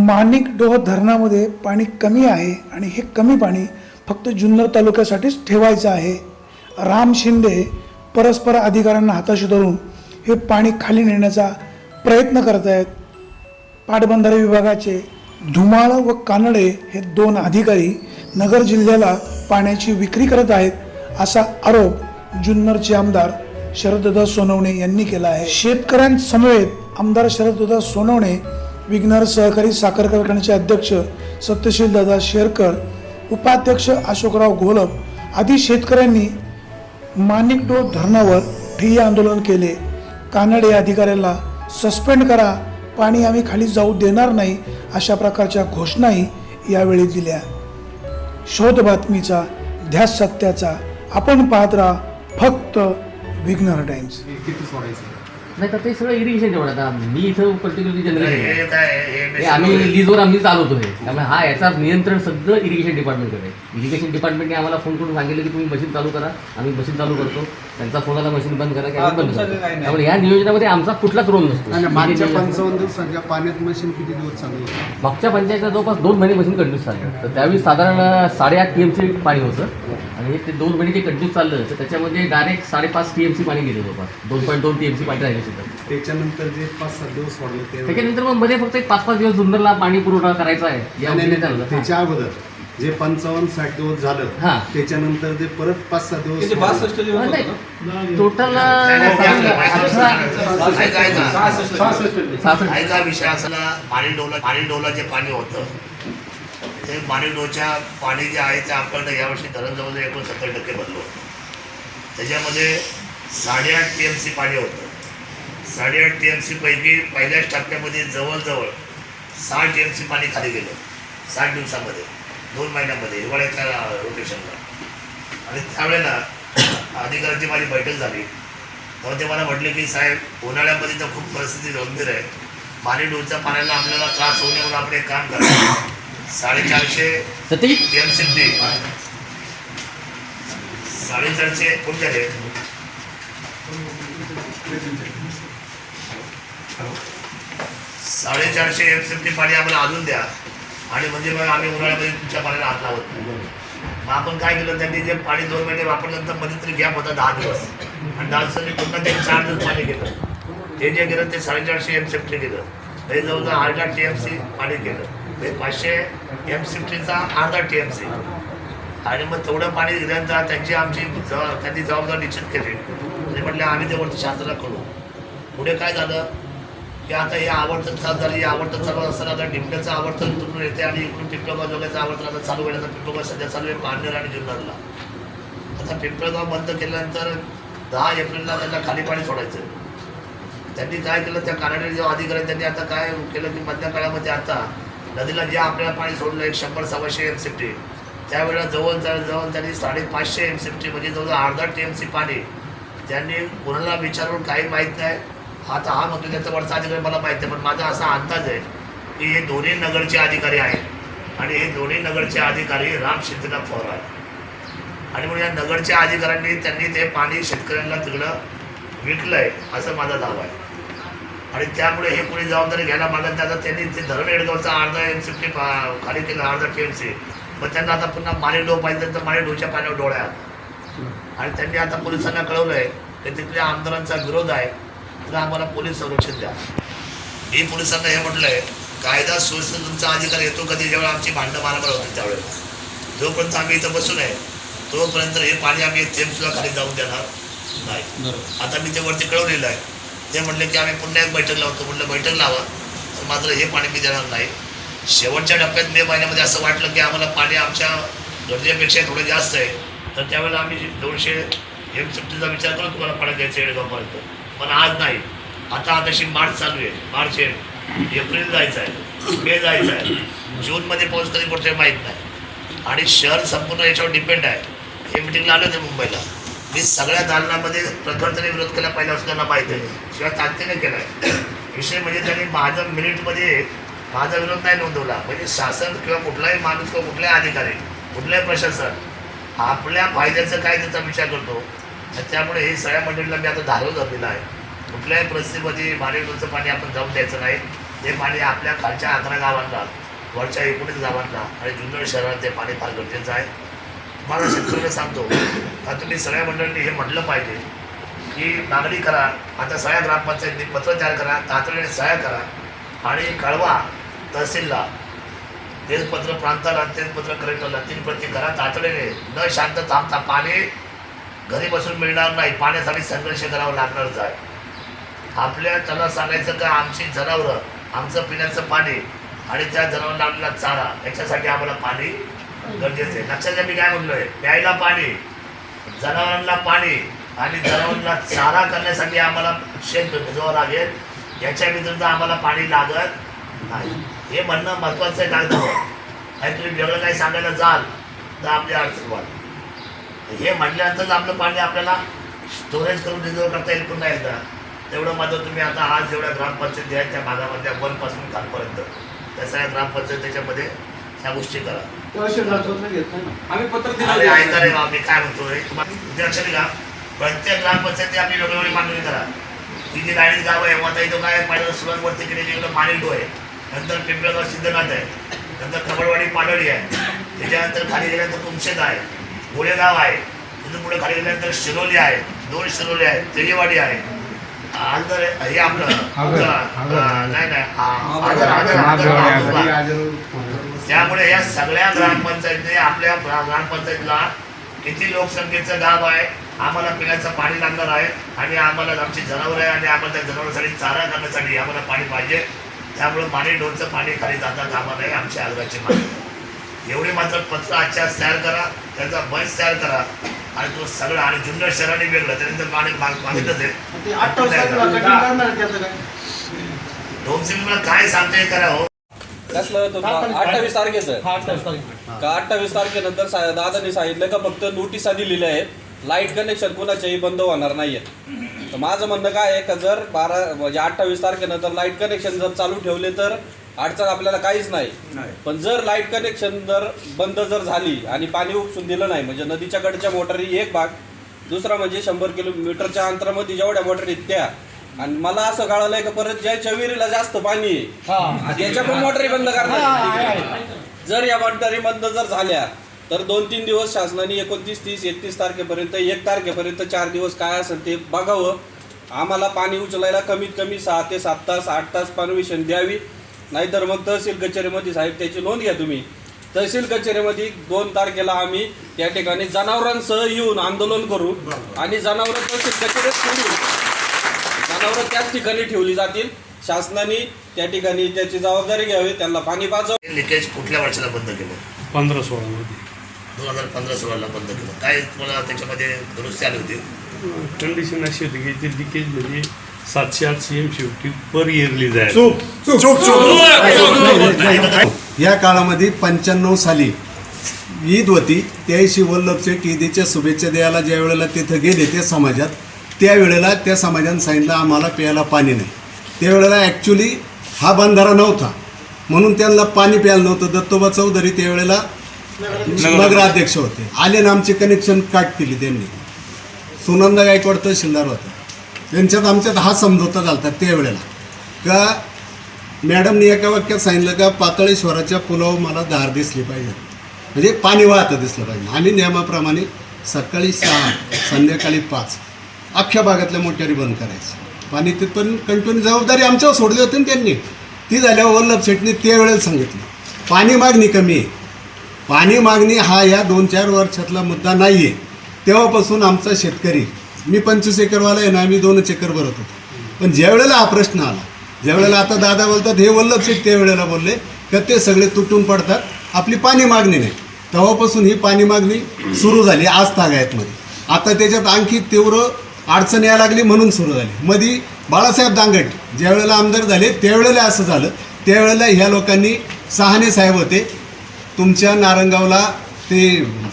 माणिकडोह धरणामध्ये पाणी कमी आहे आणि हे कमी पाणी फक्त जुन्नर तालुक्यासाठीच ठेवायचं आहे. राम शिंदे परस्पर अधिकाऱ्यांना हाताशी धरून हे पाणी खाली नेण्याचा प्रयत्न करत आहेत. पाटबंधारे विभागाचे धुमाळ व कानडे हे दोन अधिकारी नगर जिल्ह्याला पाण्याची विक्री करत आहेत असा आरोप जुन्नरचे आमदार शरददादा सोनवणे यांनी केला आहे. शेतकऱ्यांसमवेत आमदार शरददादा सोनवणे, विघ्नर सहकारी साखर कारखान्याचे अध्यक्ष सत्यशीलदादा शेरकर, उपाध्यक्ष अशोकराव घोलप आदी शेतकऱ्यांनी माणिकडोह धरणावर ठिय्या आंदोलन केले. कानडे अधिकाऱ्याला सस्पेंड करा, पाणी आम्ही खाली जाऊ देणार नाही अशा प्रकारच्या घोषणाही यावेळी दिल्या. शोध बातमीचा, ध्यास सत्याचा, आपण पाहत राहा फक्त विघ्नर टाइम्स. नाही तर ते सगळं इरिगेशन तेवढं. आता मी इथं पर्टिक्युलरली जनरेशन आम्ही लीजवर आम्ही चालवतो हे, त्यामुळे हा याचा नियंत्रण सगळं इरिगेशन डिपार्टमेंटकडे. इरिगेशन डिपार्टमेंटने आम्हाला फोन करून सांगितलं की तुम्ही मशीन चालू करा, आम्ही मशीन चालू करतो. त्यांचा फोन आला मशीन बंद करा की आम्ही बंद करतो. त्यामुळे या नियोजनामध्ये आमचा कुठलाच रोल नसतो. मागच्या 55 दिवसाच्या पाण्यात मशीन किती दिवस चालू होतं? मागच्या पंचायतच्या जवळपास 2 महिने मशीन कंटिन्यूस चाललं. तर त्यावेळी साधारण 8.5 TMC पाणी होतं आणि ते 2 महिने जे कंटिन्यूस चाललं तर त्याच्यामध्ये डायरेक्ट 5.5 TMC पाणी गेलं. जवळपास 2.2 TMC पाणी राहिले सुद्धा. त्याच्यानंतर जे 5-7 दिवस वाढले त्याच्यानंतर मग मध्ये फक्त 5-5 दिवस जुन्नरला पाणी पुरवठा करायचा आहे. त्याच्या अगोदर जे 55-60 दिवस झालं, त्याच्यानंतर जे परत 5-7 दिवस टोटल ऐका विषय असला. माणिकडोहला जे पाणी होतं ते माणिकडोहच्या पाणी जे आहे ते आपल्याकडे यावर्षी धरण जवळजवळ 69% भरलं होतं. त्याच्यामध्ये 8.5 TMC पाणी होतं. 8.5 TMC पैकी पहिल्याच टप्प्यामध्ये जवळजवळ 60 TMC पाणी खाली गेलं 60 दिवसामध्ये, 2 महिन्यामध्ये, हिवाळ्याच्या रोटेशनला. आणि त्यावेळेला अधिकाऱ्यांची माझी बैठक झाली तेव्हा ते मला म्हटले की साहेब, उन्हाळ्यामध्ये तर खूप परिस्थिती गंभीर आहे, माणिकडोहच्या पाण्याला आपल्याला त्रास होऊ नये म्हणून आपण एक काम करा. 450 TMC 450 कोणत्या रे 450 MCFT पाणी आम्हाला अजून द्या आणि म्हणजे मग आम्ही उन्हाळ्यामध्ये तुमच्या पाण्याला हात लावत नाही. मग आपण काय केलं, त्यांनी जे पाणी 2 महिने वापरल्यानंतर मध्ये तरी गॅप होता 10 दिवस आणि 10 दिवसांनी पुन्हा ते 4 दिवस पाणी गेलं. ते जे गेलं ते 450 MCFT गेलं. हे जवळजवळ 8.5 TMC पाणी गेलं. हे 500 MCFTचा अर्धा TMC. आणि मग तेवढं पाणी दिल्यानंतर त्यांनी जबाबदारी निश्चित केली. ते म्हटले आम्ही ते वरती शास्त्राला करू. पुढे काय झालं की आता हे आवर्तन चालू झालं. हे आवर्तन चालू असताना आता डिंपल्याचं आवर्तन तुटून येते आणि इकडून पिंपळगाव जोग्याचं आवर्तन आता चालू होईल. आता पिंपळगाव सध्या चालू आहे पारनेर आणि जुन्नरला. आता पिंपळगाव बंद केल्यानंतर 10 एप्रिलला त्यांना खाली पाणी सोडायचं. त्यांनी काय केलं, त्या कानडे जो अधिकारी त्यांनी आता काय केलं की मधल्या काळामध्ये आता नदीला जे आपल्याला पाणी सोडलं 100-125 MCFT, त्यावेळेला जवळ त्यांनी 550 MCFT म्हणजे जवळजवळ अर्धा TMC पाणी त्यांनी कोणाला विचारून काही माहीत नाही. आता हा म्हणतो त्याचा वरचा अधिकारी मला माहीत आहे, पण माझा असा अंदाज आहे की हे दोन्ही नगरचे अधिकारी आहेत आणि हे दोन्ही नगरचे अधिकारी राम शिंदेना फॉर आहेत. आणि म्हणून या नगरच्या अधिकाऱ्यांनी त्यांनी ते पाणी शेतकऱ्यांना तिकडं विकलं आहे असं माझा दावा आहे. आणि त्यामुळे हे कोणी जबाबदारी घ्यायला मागत नाही. आता त्यांनी ते धरण एडगावचा अर्धा MCFT खाली केलं, अर्धा TMC. पण त्यांना आता पुन्हा माणिकडोह पाहिजे तर माणिकडोहच्या पाण्यावर डोळ्या आहेत. आणि त्यांनी आता पोलिसांना कळवलं आहे की तिथल्या आमदारांचा विरोध आहे तर आम्हाला पोलीस संरक्षण द्या. मी पोलिसांना हे म्हटलं आहे, कायदा सुव्यवस्था तुमचा अधिकार येतो कधी, जेव्हा आमची भांडणं मारामार होती त्यावेळेला. जोपर्यंत आम्ही इथं बसून आहे तोपर्यंत हे पाणी आम्ही थेंबसुद्धा खाली जाऊन देणार नाही. आता मी ते वरती कळवलेलं आहे. ते म्हटले की आम्ही पुन्हा एक बैठक लावतो. म्हटलं बैठक लावा, तर मात्र हे पाणी मी देणार नाही. शेवटच्या टप्प्यात मे महिन्यामध्ये असं वाटलं की आम्हाला पाणी आमच्या गरजेपेक्षा थोडं जास्त आहे, तर त्यावेळेला आम्ही 200 MCFTचा विचार करून तुम्हाला पाणी द्यायचं एडगावपर्यंत. पण आज नाही. आता तशी मार्च चालू आहे, मार्च एप्रिल जायचं आहे, मे जायचं आहे, जूनमध्ये पाऊस कधी पडतोय माहीत नाही. आणि शहर संपूर्ण याच्यावर डिपेंड आहे. हे मिटिंगला आले होते मुंबईला. मी सगळ्या दालनामध्ये प्रखरपणे विरोध केला पहिल्यापासून त्यांना माहीत आहे, शिवाय ताकदीने केला आहे. विषय म्हणजे त्यांनी माझं मिनिटमध्ये माझा विरोध नाही नोंदवला. म्हणजे शासन किंवा कुठलाही माणूस किंवा कुठलाही अधिकारी, कुठल्याही प्रशासन आपल्या फायद्याचं काय त्याचा विचार करतो. त्यामुळे हे सगळ्या मंडळीला मी आता धारव धरलेला आहे. कुठल्याही परिस्थितीमध्ये माणिकडोहचं पाणी आपण जाऊन द्यायचं नाही. ते पाणी आपल्या खालच्या 11 गावांना, वरच्या 19 गावांना आणि जुन्नर शहरात ते पाणी फार गरजेचं आहे. मला शेतकऱ्यांना सांगतो का तुम्ही सगळ्या मंडळींनी हे म्हटलं पाहिजे की मागणी करा. आता सगळ्या ग्रामपंचायतींनी पत्र तयार करा, तातडीने सह्या करा आणि कळवा तहसीलला. तेच पत्र प्रांताला, तेच पत्र कलेक्टरला, 3 प्रती करा तातडीने. न शांत थांबता पाणी घरी बसून मिळणार नाही, पाण्यासाठी संघर्ष करावा लागणारच आहे. आपल्या त्यांना सांगायचं का आमची जनावरं, आमचं पिण्याचं पाणी आणि त्या जनावरांना आपल्याला चारा, याच्यासाठी आम्हाला पाणी गरजेचं आहे. लक्षात घ्या मी काय म्हणलोय, प्यायला पाणी, जनावरांना पाणी आणि जनावरांना चारा करण्यासाठी आम्हाला शेत भिजवावं लागेल. याच्या व्यतिरिक्त आम्हाला पाणी लागत नाही. हे म्हणणं महत्त्वाचं आहे कागदावर. आणि तुम्ही वेगळं काही सांगायला जाल तर आपली अडचण वाढ. हे म्हटल्यानंतरच आपलं पाणी आपल्याला स्टोरेज करून रिझर्व करता येईल पुन्हा एकदा. तेवढं मात्र तुम्ही आता आज जेवढ्या ग्रामपंचायती आहेत त्या भागामधल्या वरपासून खालपर्यंत त्या सगळ्या ग्रामपंचायतीच्यामध्ये ह्या गोष्टी करा. आम्ही पत्र अरे ऐका रे मी काय म्हणतोय तुम्हाला लक्षात घ्या. प्रत्येक ग्रामपंचायती आपली वेगवेगळी मागणी करा. ही जी गाडीत गाव आहे मग इथं काय पहिलं सुरुवात वरती केलेली इकडं मानिटो आहे, नंतर पिंपळगाव सिद्धनाथ आहे, नंतर खबडवाडी पाडळी आहे, त्याच्यानंतर खाली गेल्यानंतर तुमशेत आहे, गोळेगाव आहे, तिथून पुढे खाली गेल्यानंतर शिरोली आहे, 2 शिरोली आहे, तेजेवाडी आहे, आंधर हे आपलं त्यामुळे या सगळ्या ग्रामपंचायतीने आपल्या ग्रामपंचायतीला किती लोकसंख्येचं गाव आहे, आम्हाला पिण्याचं पाणी लागणार आहे आणि आम्हाला आमची जनावरं आहे आणि आम्हाला त्या जनावरांसाठी चारा करण्यासाठी आम्हाला पाणी पाहिजे. त्यामुळे पाणी डोलचं पाणी खाली जाता कामा नये, आमची आग्रहाची मागणी. एवढी मात्र पत्र आजच्या तयार करा, त्याचा बंच तयार करा आणि तो सगळं. आणि जुन्नर शहराने वेगळं त्यानंतर पाणी मागितलंच आहे. डोमसिंग मला काय सांगते करा हो. कसलं 28 तारखेचं का 28 तारखेनंतर दादांनी सांगितलं का फक्त नोटिसा दिलेल्या आहेत, लाईट कनेक्शन कोणाच्याही बंद होणार नाहीये. तर माझं म्हणणं काय आहे का जर 28 तारखेनंतर लाईट कनेक्शन जर चालू ठेवले तर अडचण आपल्याला काहीच नाही. पण जर लाईट कनेक्शन जर बंद जर झाली आणि पाणी उपसून दिलं नाही म्हणजे नदीच्या कडच्या मोटरी एक भाग, दुसरा म्हणजे 100 किलोमीटरच्या अंतरामध्ये जेवढ्या मोटरी त्या. आणि मला असं कळालंय का परत ज्याच्या विहिरीला जास्त पाणी आहे त्याच्या पण मोटरी बंद करणार. जर या मोटरी बंद जर झाल्या तर 2-3 दिवस शासनाने 29, 30, 31 तारखेपर्यंत 1 तारखेपर्यंत 4 दिवस काय असेल ते बघावं. आम्हाला पाणी उचलायला कमीत कमी 6 ते 7 तास 8 तास परमिशन द्यावी. नाहीतर मग तहसील कचेरीमध्ये साहेब त्याची नोंद घ्या तुम्ही. तहसील कचेरीमध्ये 2 तारखेला आम्ही त्या ठिकाणी जनावरांसह येऊन आंदोलन करू आणि जनावरं तहसील कचेरीत सोडून जनावरं त्याच ठिकाणी ठेवली जातील. शासनाने त्या ठिकाणी त्याची जबाबदारी घ्यावी, त्यांना पाणी पाजावं. लिकेज कुठल्या वर्षाला बंद केलं? 15-16 मध्ये 2015-16ला बंद केलं. काय तुम्हाला त्याच्यामध्ये दुरुस्ती आली होती? कंडिशन अशी होती की ते लिकेज म्हणजे 700-800 MCFT पर इयरली जायचं. या काळामध्ये 95 साली ईद होती. त्याशी वल्लभ शेठ ईदीच्या शुभेच्छा द्यायला ज्या वेळेला तिथं गेले त्या समाजात, त्यावेळेला त्या समाजाने सांगितलं आम्हाला प्यायला पाणी नाही. त्यावेळेला ॲक्च्युली हा बंधारा नव्हता म्हणून त्यांना पाणी प्यायला नव्हतं. दत्तोबा चौधरी त्यावेळेला नगराध्यक्ष होते. आले ना आमचे कनेक्शन काट केली त्यांनी. सुनंदा गायकवाड तहसीलदार होता. त्यांच्यात आमच्यात हा समझोता झाला त्यावेळेला का मॅडमनी एका वाक्यात सांगितलं का पातळेश्वराच्या पुलावर मला धार दिसली पाहिजे, म्हणजे पाणी वाहतं दिसलं पाहिजे. आम्ही नियमाप्रमाणे सकाळी 6 संध्याकाळी 5 अख्ख्या भागातल्या मोटरी बंद करायचं. पाणी तिथपर्यंत कंटिन्यू जबाबदारी आमच्यावर सोडली होती ना त्यांनी. ती झाल्यावर वल्लभ शेठने त्यावेळेला सांगितलं पाणी मागणी कमी आहे. पाणी मागणी हा या 2-4 वर्षातला मुद्दा नाही आहे. तेव्हापासून आमचा शेतकरी, मी 25 एकरवाला आहे ना, आम्ही 2 एकर भरत होतो. पण ज्यावेळेला हा प्रश्न आला, ज्यावेळेला आता दादा बोलतात हे वल्लभ शेठ त्यावेळेला बोलले का ते सगळे तुटून पडतात, आपली पाणी मागणी नाही. तेव्हापासून ही पाणी मागणी सुरू झाली आज तागायतमध्ये. आता त्याच्यात आणखी तीव्र अडचण यायला लागली म्हणून सुरू झाली. मध्ये बाळासाहेब दांगट ज्यावेळेला आमदार झाले त्यावेळेला असं झालं. त्यावेळेला ह्या लोकांनी, सहाने साहेब होते, तुमच्या नारंगावला ते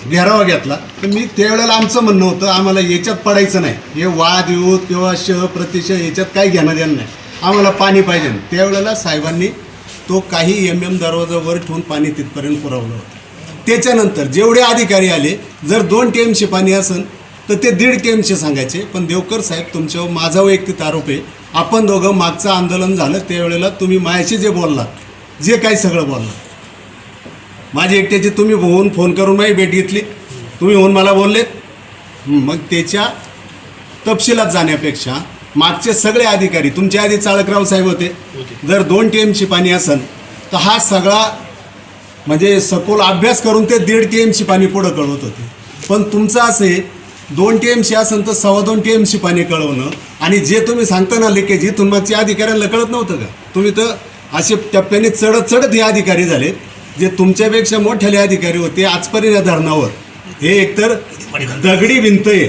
घेरावा घेतला. तर मी त्यावेळेला आमचं म्हणणं होतं आम्हाला याच्यात पडायचं नाही, हे वादविरोध किंवा प्रतिश याच्यात काही घेणं देणं नाही, आम्हाला पाणी पाहिजे. त्यावेळेला साहेबांनी तो काही MM दरवाजावर ठेवून पाणी तिथपर्यंत पुरवलं होतं. त्याच्यानंतर जेवढे अधिकारी आले, जर 2 TMC पाणी असेल तर ते 1.5 TMC सांगायचे. पण देवकर साहेब तुमच्यावर माझा वैयक्तिक आरोप आहे, आपण दोघं मागचं आंदोलन झालं त्यावेळेला तुम्ही माझ्याशी जे बोललात, जे काही सगळं बोललात, माझी एकट्याची तुम्ही होऊन फोन करून माझी भेट घेतली, तुम्ही होऊन मला बोललेत. मग त्याच्या तपशिलात जाण्यापेक्षा मागचे सगळे अधिकारी, तुमच्या आधी चाळकराव साहेब होते, जर 2 TMC पाणी असेल तर हा सगळा म्हणजे सखोल अभ्यास करून ते 1.5 TMC पाणी पुढं कळवत होते. पण तुमचं असे 2 TMC असेल तर 2.25 TMC पाणी कळवणं, आणि जे तुम्ही सांगता ना लिकेज, इथून मागच्या अधिकाऱ्यांना कळत नव्हतं का? तुम्ही तर असे टप्प्याने चढत हे अधिकारी झाले, जे तुमच्यापेक्षा मोठ्याले अधिकारी होते आजपर्यंत या धरणावर. हे एकतर दगडी भिंत आहे,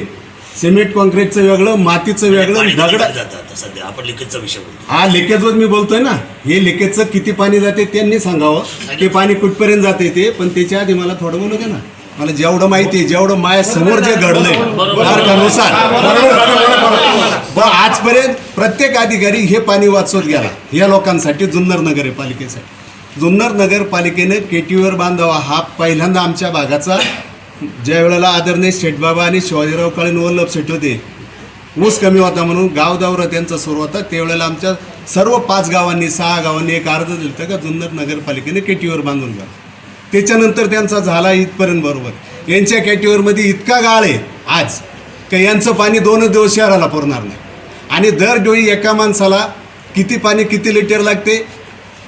सिमेंट कॉन्क्रीटचं वेगळं, मातीचं वेगळं, दगड. सध्या आपण लिकेजचा विषय बोलतो. हा लिकेजवर मी बोलतोय ना, हे लिकेजचं किती पाणी जाते त्यांनी सांगावं, ते पाणी कुठपर्यंत जाते ते. पण त्याच्या आधी मला थोडं बोलू दे ना, मला जेवढं माहिती आहे, जेवढं माझ्यासमोर जे घडलंय तारखानुसार, आजपर्यंत प्रत्येक अधिकारी हे पाणी वाचवत गेला या लोकांसाठी, जुन्नर नगरपालिकेसाठी. जुन्नर नगरपालिकेने केटीवर बांधावा हा पहिल्यांदा आमच्या भागाचा, ज्या वेळेला आदरणीय शेठबाबा आणि शिवाजीराव काळे वल्लभ शेठ होते, ऊस कमी होता म्हणून गाव दौरा त्यांचा सुरू होता, त्यावेळेला आमच्या सर्व 5 गावांनी 6 गावांनी एक अर्ज दिलं होतं का जुन्नर नगरपालिकेने केटीवर बांधून घ्या. त्याच्यानंतर त्यांचा झाला इथपर्यंत बरोबर. यांच्या कॅटेगरीमध्ये इतका गाळ आहे आज का यांचं पाणी 2 दिवस शहराला पुरणार नाही. आणि दरडोळी एका माणसाला किती पाणी किती लिटर लागते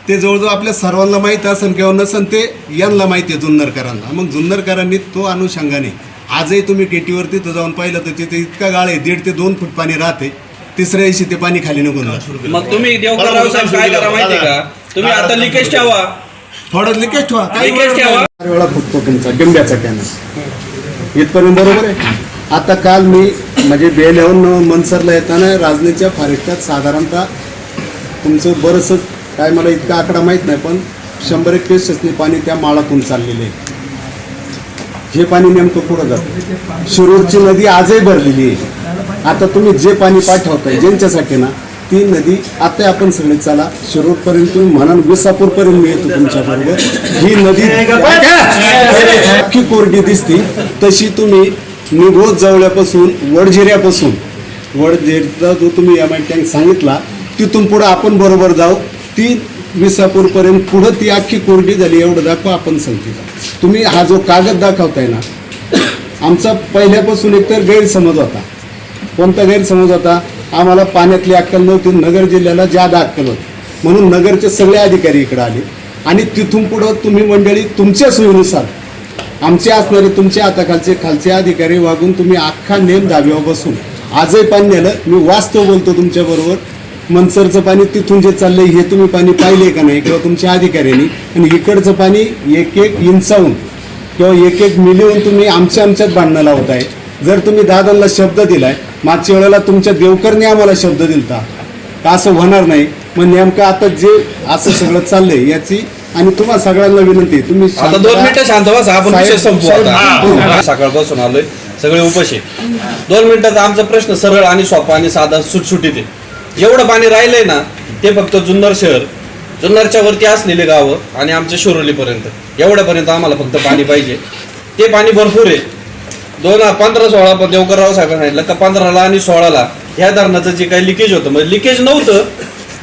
ते जवळजवळ आपल्या सर्वांना माहीत असेल किंवा नसेल, ते यांना माहिती आहे जुन्नरकरांना. मग जुन्नरकरांनी तो अनुषंगाने आजही तुम्ही केटीवरती तर जाऊन पाहिलं तर तिथे इतका गाळ आहे, 1.5 ते 2 फूट पाणी राहते, तिसऱ्या दिवशी ते पाणी खाली निघून जातं. मग तुम्ही देवकरराव साहेब काय करा माहिती का, तुम्ही आता लिकेज ठेवा, थोडं लिकेज ठेवा, काही लिकेज ठेवा. वेळा फुटतो तुमचा डिंब्याचा कॅनल इथपर्यंत बरोबर आहे. आता काल मी म्हणजे बेल्याहून मनसरला येताना राजनीच्या फारेक्टात साधारणतः तुमचं बरंचसं काय मला इतका आकडा माहीत नाही, पण 100-1 क्युसेसनी पाणी त्या माळातून चाललेले आहे. हे पाणी नेमकं पुढं जातं. शिरूरची नदी आजही भरलेली आहे. आता तुम्ही जे पाणी पाठवताय ज्यांच्यासाठी ना, ती नदी आता आपण सगळे चला शिरूरपर्यंत, तुम्ही म्हणाल विसापूरपर्यंत मी येतो तुमच्याबरोबर. ही नदी अख्खी कोरडी दिसती तशी तुम्ही निघोज जवळपासून वडझेरचा जो तुम्ही MI टँक सांगितला तिथून पुढं आपण बरोबर जाऊ, ती विसापूरपर्यंत पुढं ती अख्खी कोरडी झाली एवढं दाखवा आपण सांगते. तुम्ही हा जो कागद दाखवताय ना, आमचा पहिल्यापासून एकतर गैरसमज होता. कोणता गैरसमज होता? आम्हाला पाण्यातली अक्कल नव्हती, नगर जिल्ह्याला ज्यादा अक्कल होती, म्हणून नगरचे सगळे अधिकारी इकडे आले. आणि तिथून पुढं तुम्ही मंडळी तुमच्या सोयीनुसार आमचे असणारे तुमच्या हाताखालचे खालचे अधिकारी वागून तुम्ही अख्खा नेम धाब्यावर बसून आजही पाणी नेलं. मी वास्तव बोलतो तुमच्याबरोबर, मनसरचं पाणी तिथून जे चाललंय हे तुम्ही पाणी पाहिले का नाही किंवा तुमच्या अधिकाऱ्यांनी, आणि इकडचं पाणी 1-1 इंचाहून किंवा 1-1 मिलीहून तुम्ही आमच्यात भांडणं लावत आहे. जर तुम्ही दादांना शब्द दिलाय, मागच्या वेळेला तुमच्या देवकरने आम्हाला शब्द दिलता का असं होणार नाही, मग नेमकं आता जे असं सगळं चाललंय याची, आणि तुम्हाला सगळ्यांना विनंती आहे, तुम्ही आता 2 मिनिटं शांत बसा, आपण विषय संपू आता. सकाळपासून आलोय, सगळे उपाशी. 2 मिनिटाचा आमचा प्रश्न सरळ आणि सोपा आणि साधा सुटसुटीत आहे. जेवढं पाणी राहिलंय ना ते फक्त जुन्नर शहर, जुन्नरच्या वरती असलेले गावं आणि आमच्या शिरोलीपर्यंत, एवढ्यापर्यंत आम्हाला फक्त पाणी पाहिजे. ते पाणी भरपूर आहे. 2015-16 पण देवकरराव साहेबांनी सांगितलं का 15ला आणि 16ला ह्या धरणाचं जे काही लिकेज होतं, म्हणजे लिकेज नव्हतं,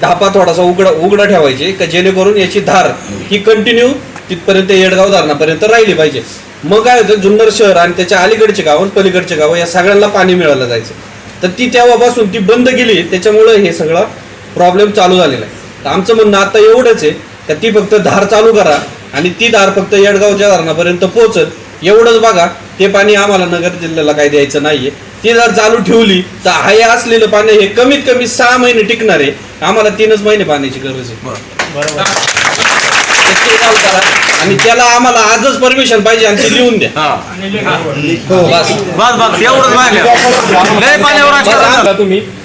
धापा थोडासा उघडा ठेवायचे का जेणेकरून याची धार ही कंटिन्यू तिथपर्यंत येडगाव धरणापर्यंत राहिली पाहिजे. मग काय होतं, जुन्नर शहर आणि त्याच्या अलीकडचे गाव पलीकडचे गाव या सगळ्यांना पाणी मिळालं जायचं. तर ती तेव्हापासून ती बंद केली, त्याच्यामुळं हे सगळा प्रॉब्लेम चालू झालेला आहे. तर आमचं म्हणणं आता एवढंच आहे का ती फक्त धार चालू करा आणि ती धार फक्त येडगावच्या धरणापर्यंत पोहोचल, एवढंच बघा. ते पाणी आम्हाला नगर जिल्ह्याला काय द्यायचं नाहीये. ती जर चालू ठेवली तर हे असलेलं पाणी हे कमीत कमी 6 महिने टिकणार आहे. आम्हाला 3च महिने पाण्याची गरज आहे. आणि त्याला आम्हाला आजच परमिशन पाहिजे आणि ती लिहून द्या.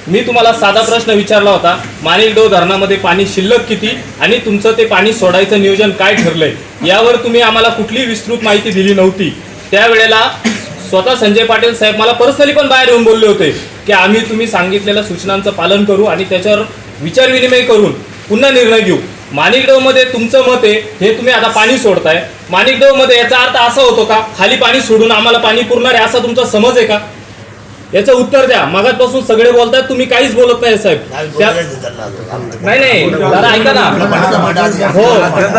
मी तुम्हाला साधा प्रश्न विचारला होता, माणिकडो धरणामध्ये पाणी शिल्लक किती आणि तुमचं ते पाणी सोडायचं नियोजन काय ठरलंय, यावर तुम्ही आम्हाला कुठलीही विस्तृत माहिती दिली नव्हती. त्यावेळेला स्वतः संजय पाटील साहेब मला पर्सनली पण बाहेर येऊन बोलले होते की आम्ही तुम्ही सांगितलेल्या सूचनांचं पालन करू आणि त्याच्यावर विचारविनिमय करून पुन्हा निर्णय घेऊ. माणिकडोमध्ये तुमचं मत आहे, हे तुम्ही आता पाणी सोडताय, माणिकडोमध्ये याचा अर्थ असा होतो का खाली पाणी सोडून आम्हाला पाणी पुरणार आहे असा तुमचा समज आहे का? याचं उत्तर द्या. मगाचपासून सगळे बोलतायत, तुम्ही काहीच बोलत नाही साहेब. नाही दादा ऐका ना. हो,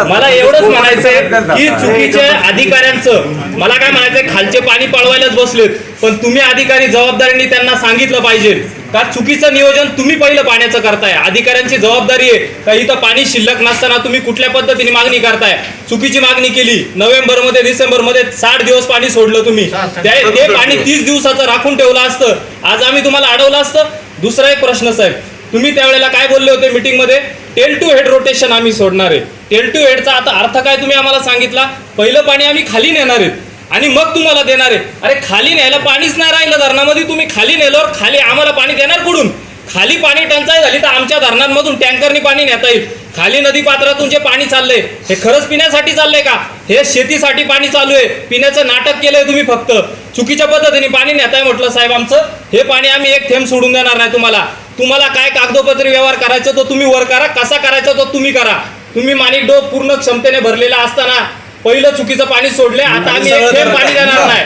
मला एवढंच म्हणायचंय की चुकीच्या अधिकाऱ्यांचं, मला काय म्हणायचंय, खालचे पाणी पळवायलाच बसलेत, पण तुम्ही अधिकारी जबाबदारीने त्यांना सांगितलं पाहिजे का चुकीचं नियोजन तुम्ही पहिलं पाण्याचं करताय. अधिकाऱ्यांची जबाबदारी आहे का इथं पाणी शिल्लक नसताना तुम्ही कुठल्या पद्धतीने मागणी करताय. चुकीची मागणी केली, नोव्हेंबरमध्ये डिसेंबरमध्ये 60 दिवस पाणी सोडलं तुम्ही, ते पाणी 30 दिवसाचं राखून ठेवलं असतं, आज आम्ही तुम्हाला अडवलं असतं. दुसरा एक प्रश्न साहेब, तुम्ही त्यावेळेला काय बोलले होते मीटिंगमध्ये, टेल टू हेड रोटेशन आम्ही सोडणार आहे. टेल टू हेडचा आता अर्थ काय तुम्ही आम्हाला सांगितला, पहिलं पाणी आम्ही खाली नेणार आहेत आणि मग तुम्हाला देणार आहे. अरे खाली न्यायला पाणीच नाही राहिलं धरणामध्ये, तुम्ही खाली नेल्यावर खाली आम्हाला पाणी देणार कुठून? खाली पाणी टंचाई झाली तर आमच्या धरणांमधून टँकरनी पाणी नेता येईल. खाली नदी पात्रातून जे पाणी चाललंय हे खरंच पिण्यासाठी चाललंय का? हे शेतीसाठी पाणी चालू आहे, पिण्याचं नाटक केलंय तुम्ही. फक्त चुकीच्या पद्धतीने पाणी नेताय म्हटलं साहेब आमचं. हे पाणी आम्ही एक थेंब सोडून देणार नाही तुम्हाला. तुम्हाला काय कागदोपत्री व्यवहार करायचा तो तुम्ही वर करा, कसा करायचा तो तुम्ही करा. तुम्ही माणिक डो पूर्ण क्षमतेने भरलेला असताना पहिलं चुकीचं पाणी सोडले, आता आम्ही एक थेंब पाणी देणार नाही.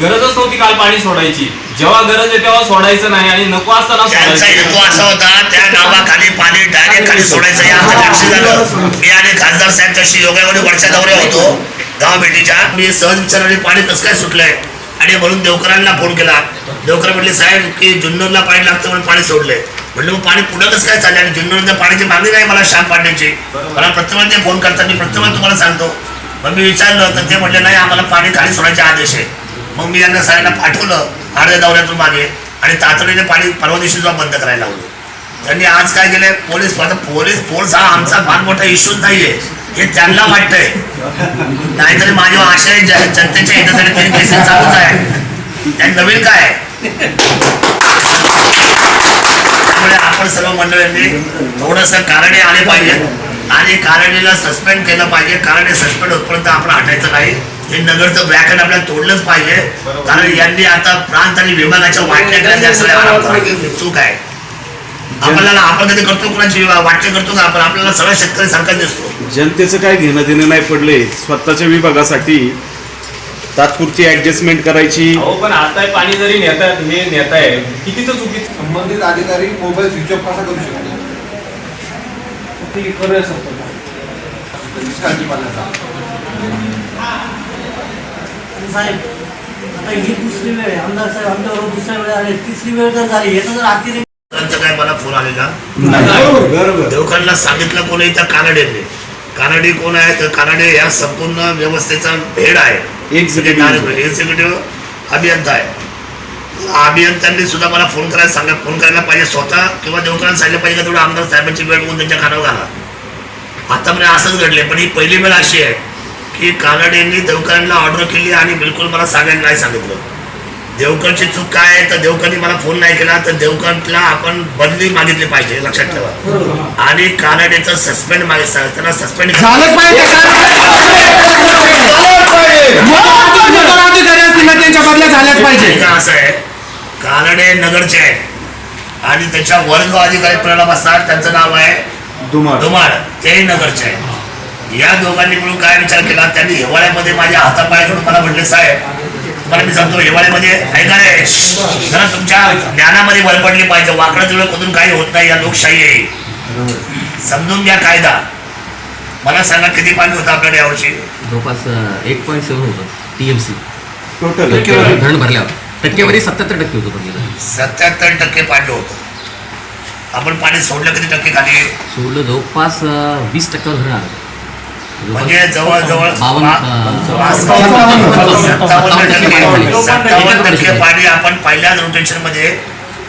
गरजच नव्हती काल पाणी सोडायची, जेव्हा गरज आहे तेव्हा सोडायचं नाही आणि नको असताना त्यांचा सोडायचं. हेतू असा होता, त्या नावाखाली पाणी डायरेक्ट खाली सोडायचं या लक्ष झालं. मी आणि खासदार साहेबच्याशी योगायोगाने वरच्या दौऱ्या होतो गाव भेटीच्या. मी सहज विचारले पाणी कसं काय सुटलंय, आणि म्हणून देवकरांना फोन केला. देवकर म्हटले साहेब की जुन्नरला पाणी लागतं म्हणून पाणी सोडलंय. म्हटलं मग पाणी पुढं कसं काय चाललंय, आणि जुन्नरला पाण्याची मागणी नाही मला शाम पाडण्याची. मला प्रत्येक ते फोन करतात, मी प्रत्येक तुम्हाला सांगतो. मग मी विचारलं तर ते म्हटले नाही आम्हाला पाणी खाली सोडायचे आदेश आहे. मग मी यांना सगळ्यांना पाठवलं अर्ध्या दौऱ्यातून मागे, आणि तातडीने पाणी परवा दिवशी जेव्हा बंद करायला लावलं. त्यांनी आज काय केलंय, फोर्स हा आमचा फार मोठा इश्यूच नाहीये हे त्यांना वाटतंय. नाहीतरी माझी आशा आहे जनतेच्या हितासाठी तरी पैसे चालूच आहे. त्यात नवीन काय आहे? त्यामुळे आपण सर्व मंडळींनी थोडंसं कारणे आले पाहिजे आणि कारणीला सस्पेंड केलं पाहिजे. कारणे सस्पेंड होतपर्यंत आपण हटायचं नाही. हे नगरचं ब्रॅकेट आपल्याला तोडलंच पाहिजे, कारण यांनी आता प्रांत आणि विभागाच्या वाटण्या करायच्या सगळ्या चूक आहे. आपल्याला आपण कधी करतो कोणाची वाटणी करतो का आपण? आपल्याला सगळ्या शेतकरी सारखा दिसतो. जनतेचं काय घेणं देणं नाही पडले, स्वतःच्या विभागासाठी तात्पुरती ऍडजस्टमेंट करायची. हो पण आता पाणी जरी नेतात हे नेताय कितीच चुकीचं. संबंधित अधिकारी मोबाईल स्विच ऑफ कसा करू शकतो? साहेब आता ही दुसरी वेळ आहे, आमदार साहेब आमच्याबरोबर दुसऱ्या वेळ आले, तिसरी वेळ जर झाली याचा जर अतिरेक. काय मला फोन आलेला, देवकरला सांगितलं कोणी त्या कानडेने. कानडे कोण आहे तर कानडे या संपूर्ण व्यवस्थेचा हेड आहे, एक्झिक्युटिव्ह अभियंता आहे. अभियंत्यांनी सुद्धा मला फोन करायला पाहिजे स्वतः, किंवा देवकरांना सांगितलं पाहिजे का तेवढं आमदार साहेबांची वेळ होऊन त्यांच्या कानावर घाला. आतापर्यंत असंच घडले, पण ही पहिली वेळ अशी आहे की कानडेंनी देवकरांना ऑर्डर केली आणि बिलकुल मला सांगायला नाही सांगितलं. देवकरची चूक काय आहे तर देवकरनी मला फोन नाही केला तर देवकरला आपण बदली मागितली पाहिजे, लक्षात ठेवा. आणि कानडेचं सस्पेंड मागितलं, त्यांना सस्पेंड असं आहे. कानडे नगरचे आहेत आणि त्याच्या वर्ग अधिकारी प्रणाम असतात, त्यांचं नाव आहे धुमाळ, तेही नगरचे आहे. या दोघांनी मिळून काय विचार केला, त्यांनी हिवाळ्यामध्ये माझ्या हातापायाकडून मला म्हटले साहेब तुम्हाला मी सांगतो हिवाळ्यामध्ये ऐका रे जरा तुमच्या ज्ञानामध्ये भर पडली पाहिजे. वाकडं तिकडं कधून काही होत नाही, या लोकशाही आहे, समजून घ्या कायदा. मला सांगा किती पाणी होतं आपल्याकडे यावर्षी? जवळपास 1.7 होतं TMC टोटल धरण भरल्यावर. टक्केवारी 77% होतं. 77% पाणी होतं. आपण पाणी सोडलं किती टक्के खाली? सोडलं जवळपास 20% धरण आलं. म्हणजे जवळजवळ 57% पाणी आपण पहिल्याच रोटेशन मध्ये,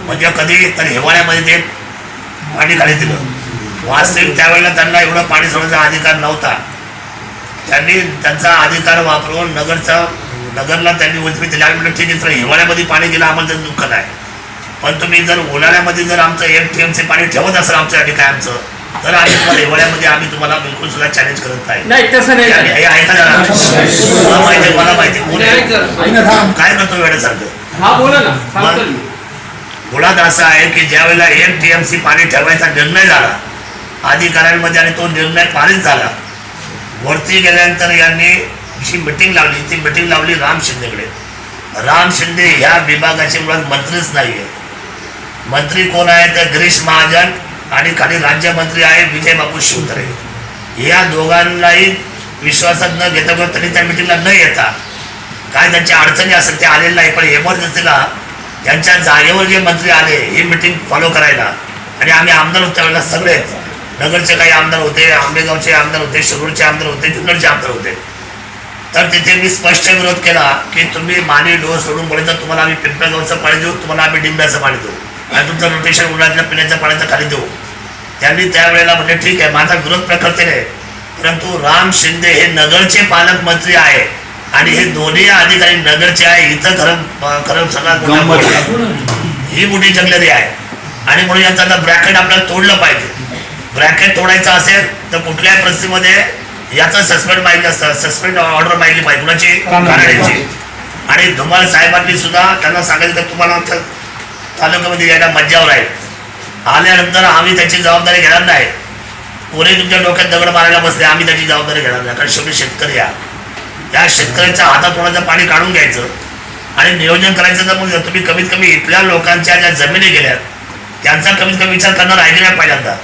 म्हणजे कधी तर हिवाळ्यामध्ये ते पाणी खाली दिलं. वास्तविक त्यावेळेला त्यांना एवढं पाणी सोडण्याचा अधिकार नव्हता. त्यांनी त्यांचा अधिकार वापरून नगरला त्यांनी उजवी दिली. आम्ही म्हटलं ठीक आहे सर हिवाळ्यामध्ये पाणी गेलं आम्हाला त्याचं दुःख नाही, पण तुम्ही जर उन्हाळ्यामध्ये जर आमचं 1 TMC पाणी ठेवत असेल आमच्यासाठी कायमचं, तर आम्ही तुम्हाला हिवाळ्यामध्ये आम्ही तुम्हाला बिलकुल सुद्धा चॅलेंज करत नाही. ऐका जरा, मला माहिती कोण काय करतो वेळेसारखं. मुळात असं आहे की ज्या वेळेला 1 TMC पाणी ठेवायचा निर्णय झाला अधिकाऱ्यांमध्ये आणि तो निर्णय पारित झाला, वरती गेल्यानंतर यांनी जी मिटिंग लावली ती मिटिंग लावली राम शिंदेकडे. राम शिंदे ह्या विभागाचे मुळात मंत्रीच नाही आहे. मंत्री कोण आहे तर गिरीश महाजन आणि खाली राज्यमंत्री आहे विजय बापू शिवतरे. या दोघांनाही विश्वासात न घेता किंवा तरी त्या मिटिंगला न येता काय त्यांच्या अडचणी असेल ते आलेले नाही, पण इमर्जन्सीला त्यांच्या जागेवर जे मंत्री आले ही मिटिंग फॉलो करायला, आणि आम्ही आमदार होतो त्यावेळेला सगळेच नगरचे काही आमदार होते, आंबेगावचे आमदार होते, शिरूरचे आमदार होते, जुन्नरचे आमदार होते. तर तिथे मी स्पष्ट विरोध केला की तुम्ही माने डोस सोडून बोलायचं, तुम्हाला आम्ही पिंपळगावचं पाणी देऊ, तुम्हाला आम्ही डिंब्याचं पाणी देऊ आणि तुमचं रोटेशन उन्हाळ्यातल्या पिण्याच्या पाण्याचं खाली देऊ. त्यांनी त्यावेळेला म्हणजे ठीक आहे, माझा विरोध प्रकर्ते नाही, परंतु राम शिंदे हे नगरचे पालकमंत्री आहे आणि हे दोन्ही अधिकारी नगरचे आहे. इथं खरं सगळ्यात मोठा गोष्ट आहे. ही मोठी जंगलरी आहे आणि म्हणून यांचा ब्रॅकेट आपल्याला तोडलं पाहिजे. ब्रॅकेट तोडायचं असेल तर कुठल्याही परिस्थितीमध्ये याचा सस्पेंड मागितलं असतं, सस्पेंड ऑर्डर मागितली पाहिजे कुणाची, कानाड्याची. आणि धुमाळ साहेबांनी सुद्धा त्यांना सांगायचं तर तुम्हाला तालुक्यामध्ये यायला मज्जावर आहे. आल्यानंतर आम्ही त्याची जबाबदारी घेणार नाही. कोणी तुमच्या डोक्यात दगड मारायला बसले, आम्ही त्याची जबाबदारी घेणार नाही, कारण शेवटी शेतकरी आहे. त्या शेतकऱ्याच्या हातात कोणाचं पाणी काढून घ्यायचं आणि नियोजन करायचं. तर मग तुम्ही कमीत कमी इथल्या लोकांच्या ज्या जमिनी गेल्यात त्यांचा कमीत कमी विचार करणार आहे की नाही पहिल्यांदा.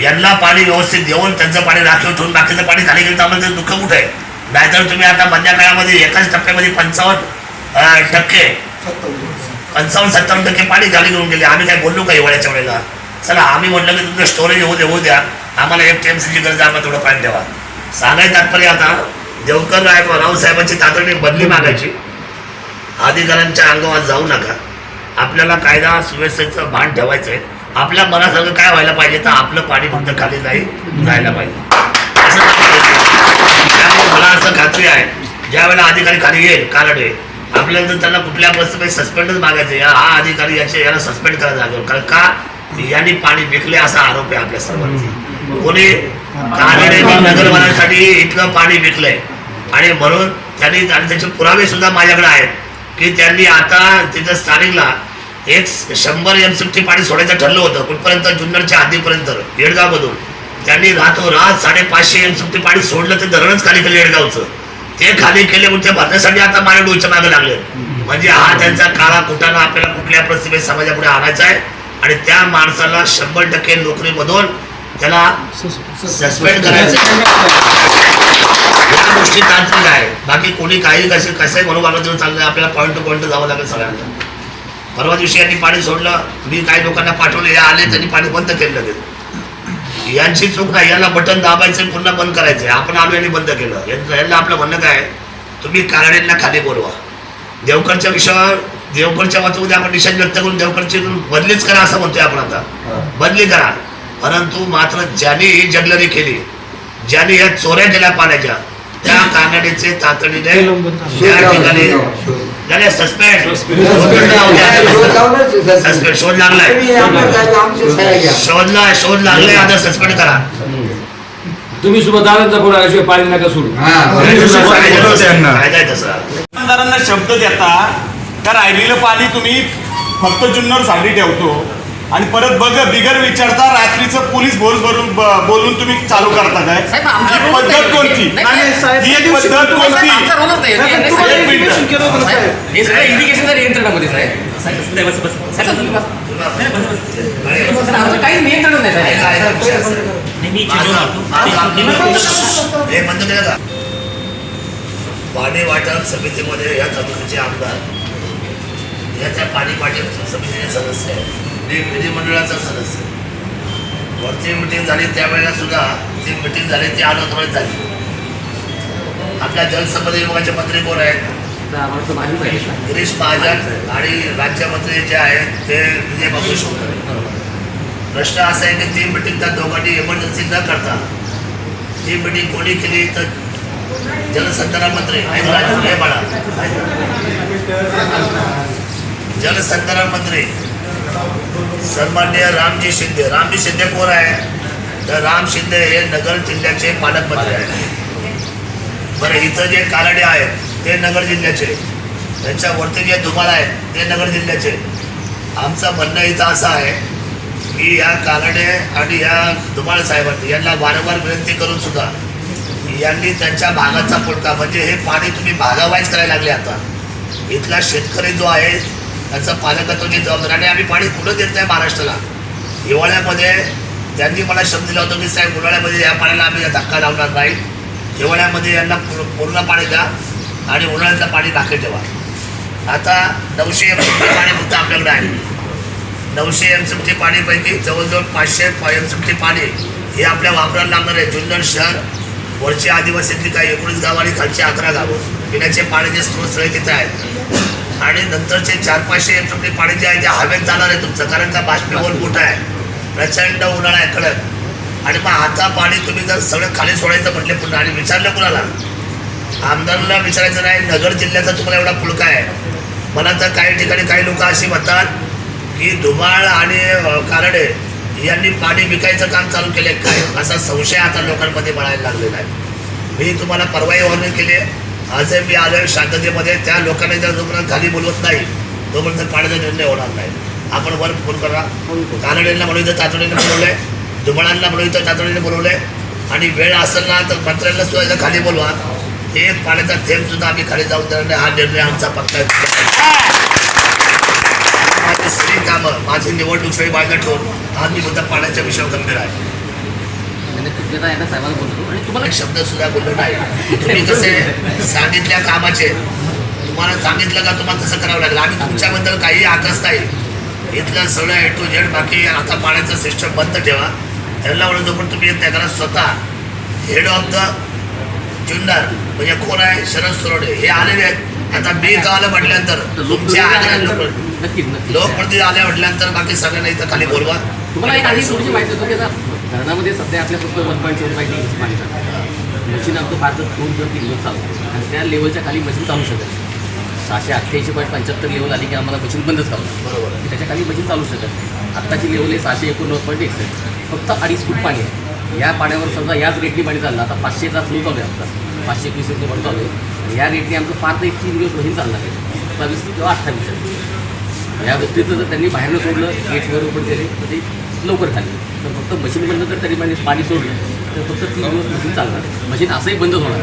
यांना पाणी व्यवस्थित देऊन त्यांचं पाणी राखीव ठेवून बाकीचं पाणी खाली गेलं तर आम्हाला त्याचं दुःख कुठं आहे. नाहीतर तुम्ही आता मधल्या काळामध्ये एकाच टप्प्यामध्ये 55-57% पाणी खाली घेऊन गेले. आम्ही काय बोललो का हिवाळ्याच्या वेळेला? चला आम्ही म्हटलं की तुमचं स्टोरेज होऊ द्या, आम्हाला 1 TMCची गरज आहे, आम्हाला थोडं पाणी द्यावा. सांगायचं तात्पर्य आता देवकर रावसाहेबांची तातडीने बदली मागायची. अधिकाऱ्यांच्या अंगावर जाऊ नका. आपल्याला कायदा सुव्यवस्थेचं भान ठेवायचं आहे. आपल्या मनासारखं काय व्हायला पाहिजे तर आपलं पाणी फक्त खाली जायला पाहिजे. त्यामुळे मला असं खात्री आहे ज्या वेळेला अधिकारी खाली येईल कानडे आपल्याला जर त्यांना कुठल्या परिस्थितीत सस्पेंडच मागायचं, हा अधिकारी याला सस्पेंड करायला जागेवर, कारण का यांनी पाणी विकले असा आरोप आहे आपल्या सर्वांचा. कोणी कानड्यांनी नगरवाल्यांसाठी इतकं पाणी विकलंय आणि म्हणून त्यांनी, आणि त्याचे पुरावे सुद्धा माझ्याकडे आहेत की त्यांनी आता तिथं स्थानिकला 100 MCT पाणी सोडायचं ठरलं होतं. कुठपर्यंत? जुन्नरच्या हद्दीपर्यंत, येडगावमधून. त्यांनी रातोरात 550 MCT पाणी सोडलं, ते धरणच खाली केलं येडगावचं. ते खाली केले म्हणून ते भरण्यासाठी आता माने डोच्या मागे लागले. म्हणजे हा त्यांचा काळा कुटाणा आपल्याला कुठल्या परिस्थितीत समाजापुढे आणायचा आहे आणि त्या माणसाला 100% नोकरीमधून त्याला सस्पेंड करायचं. या गोष्टी तांत्रिक आहे. बाकी कोणी काही कसंही म्हणून वागत देऊन चाललं, आपल्याला पॉईंट टू पॉईंट जावं लागेल सगळ्यांना. परवा दिवशी यांनी पाणी सोडलं, मी काही लोकांना पाठवले, या आले, त्यांनी पाणी बंद केलं लगेच. यांची चूक नाही, याला बटन दाबायचं पुन्हा बंद करायचं. आपण आलो यांनी बंद केलं. यांना आपलं म्हणणं काय, तुम्ही कानड्यांना खाली बोलवा. देवकरच्या विषयावर, देवकरच्या वाचूमध्ये आपण निषेध व्यक्त करून देवकरची बदलीच करा असं म्हणतोय आपण. आता बदली करा, परंतु मात्र ज्यांनी ही जगलरी केली, ज्यांनी या चोऱ्या केल्या पाण्याच्या, त्या कानडीचे तातडीने त्या ठिकाणी झाले सस्पेंड. शोध लागलाय, शोध लागलाय, आता सस्पेंड करा. तुम्ही सुद्धा दादांचा फोन आल्याशिवाय पाणी नका सोडू. आमदारांना शब्द देता का राहिलेलं पाणी तुम्ही फक्त जुन्नरसाठी ठेवतो आणि परत बिगर विचारता रात्रीचं पोलीस बोलून तुम्ही चालू करता काय? ही पद्धत कोणती? ही पद्धत कोणती? काही नियंत्रण नाही. पाणी वाटप समितीमध्ये या तालुक्याचे आमदार, याच्या पाणी वाटप समितीचे सदस्य आहे, मी विधिमंडळाचा सदस्य. वरती मिटिंग झाली त्यावेळेला सुद्धा ती मिटिंग झाली ती अनौपचारिक झाली. आपल्या जलसंपदा विभागाचे मंत्री कोण आहेत? गिरीश महाजन आणि राज्यमंत्री जे आहेत ते विजय बापू शिवतरे. प्रश्न असा आहे की ती मिटिंग त्या दोघांनी इमर्जन्सी न करता ती मिटिंग कोणी केली तर जलसंधारण मंत्री जलसंधारण मंत्री सन्माननीय रामजी शिंदे. रामजी शिंदे कोण आहे तर राम शिंदे हे नगर जिल्ह्याचे पालकमंत्री आहेत. बरं, इथं जे कानडे आहेत ते नगर जिल्ह्याचे, त्यांच्यावरती जे धुमाळ आहेत ते नगर जिल्ह्याचे. आमचं म्हणणं इथं असं आहे की या कानडे आणि या धुमाळ साहेबांनी यांना वारंवार विनंती करून सुद्धा यांनी त्यांच्या भागाचा पुरता, म्हणजे हे पाणी तुम्ही भागावाईज करायला लागले. आता इथला शेतकरी जो आहे त्याचं पालकत्वाची जबाबदारी, आणि आम्ही पाणी कुठं देत नाही महाराष्ट्राला. हिवाळ्यामध्ये त्यांनी मला शब्द दिला होता की साहेब उन्हाळ्यामध्ये या पाण्याला आम्ही धक्का लावणार नाही, हिवाळ्यामध्ये यांना पूर्ण पाणी द्या आणि उन्हाळ्यातलं पाणी बाकी ठेवा. आता 900 MCT पाणी फक्त आपल्याकडे आहे. 900 MCT पाणीपैकी जवळजवळ 500 MCT पाणी हे आपल्या वापरायला लागणार आहे. जुन्नर शहर, वरची आदिवासीतली काही 19 गावं आणि खालची 11 गावं पिण्याचे पाण्याचे स्रोत सगळे तिथे आहेत. आणि नंतरचे 400-500 MCT पाणी जे आहे ते हवेत जाणार आहे तुमचं, कारण का बाष्पीभवन मोठं आहे, प्रचंड उन्हाळा आहे कडक. आणि मग आता पाणी तुम्ही जर सगळं खाली सोडायचं म्हटले पुन्हा, आणि विचारलं कुणाला, आमदाराला विचारायचं नाही, नगर जिल्ह्याचा तुम्हाला एवढा पुळका आहे. मला तर काही ठिकाणी काही लोक अशी म्हणतात की धुमाळ आणि कारडे यांनी पाणी विकायचं काम चालू केले काय, असा संशय आता लोकांमध्ये बळायला लागलेला आहे. मी तुम्हाला परवाही वर्णन केली, आजही मी आलोय शांततेमध्ये. त्या लोकांनी जर जोपर्यंत खाली बोलवत नाही तोपर्यंत पाण्याचा निर्णय होणार नाही. आपण वर फोन करा, कारडेंना म्हणून तातडीने बोलवलंय, धुमाळांना म्हणून तातडीने बोलवलंय, आणि वेळ असेल ना तर मंत्र्यांना सुद्धा इथं खाली बोलवा. एक पाण्याचा थेंब सुद्धा आम्ही खाली जाऊन देणार नाही, हा निर्णय आमचा पक्का आहे. माझी सगळी कामं, माझी निवडणूक सगळी बाजूला ठेवून आज मी सुद्धा पाण्याच्या विषयावर गंभीर आहे. साहेबांना बोलतो आणि तुम्हाला एक शब्द सुद्धा बोललो नाही. तुम्ही कसे सांगितल्या कामाचे, तुम्हाला सांगितलं का तुम्हाला तसं करावं लागेल. आम्ही तुमच्याबद्दल काही आकस नाही. इथलं सगळं A to Z, बाकी आता पाण्याचं सिस्टम बंद ठेवा. त्यांना म्हणून जोपर्यंत तुम्ही येत नाही, कारण स्वतः हेड ऑफ द जुन्नर म्हणजे कोण आहे, शरद सोरोडे हे आलेले आहेत. आता मी गावाला म्हटल्यानंतर तुमच्या लोकप्रतिनिधी आल्या म्हटल्यानंतर बाकी सगळ्यांना इथं खाली बोलवा. तुम्हाला एक आधी थोडीशी माहिती होतं की आता धरणामध्ये सध्या आपल्या फक्त 1.4 पाणी जातं. मशीन आमचं भारतात 2-3 दिवस चालतं आणि त्या लेवलच्या खाली मशीन चालू शकत नाही. 688.75 लेवल आली की आम्हाला मशीन बंदच करावं. बरोबर. त्याच्या खाली मशीन चालू शकत नाही. आत्ताची लेवल आहे 689.61, फक्त 2.5 फूट पाणी आहे. या पाण्यावर समजा याच रेटनी पाणी चाललं, आता 500चा फ्लो चालू आहे आमचा, 521 पाणी चालू आहे. या रेटने आमचं फार तर 1-3 दिवस मशीन चालणार आहे, 27 किंवा 28. या गोष्टीचं जर त्यांनी बाहेरनं सोडलं, गेटवर ओपन केले तर ते लवकर खाली. तर फक्त मशीन बंद जर तरी पाणी सोडलं तर फक्त 3 दिवस मशीन चालणार आहे. मशीन असंही बंद होणार